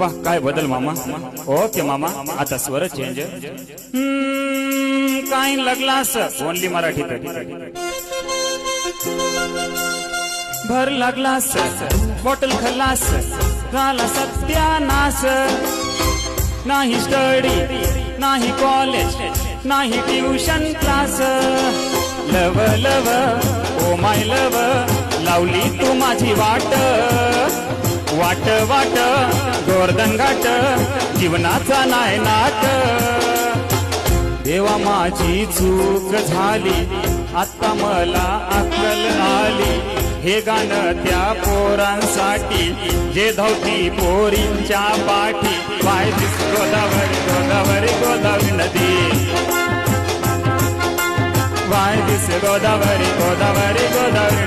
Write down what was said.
वाह काय बदल मामा. ओके मामा आता स्वर चेंज. काय लागलास ओनली मराठी. भर लागलास बॉटल खल्लास झाला सत्यानाश. नाही स्टडी नाही कॉलेज नाही tuition class. Love love oh my लव लावली तू माझी वाट. वाट वाट गोरदंगाट जीवनाचा नाय नाट. देवा माझी चूक झाली आता मला अक्कल आली. हे गाणं त्या पोरांसाठी जे धावती पोरींच्या पाठी. वाय दिस गोदावरी गोदावरी गोदावरी नदी. Why this Godavari Godavari Godavari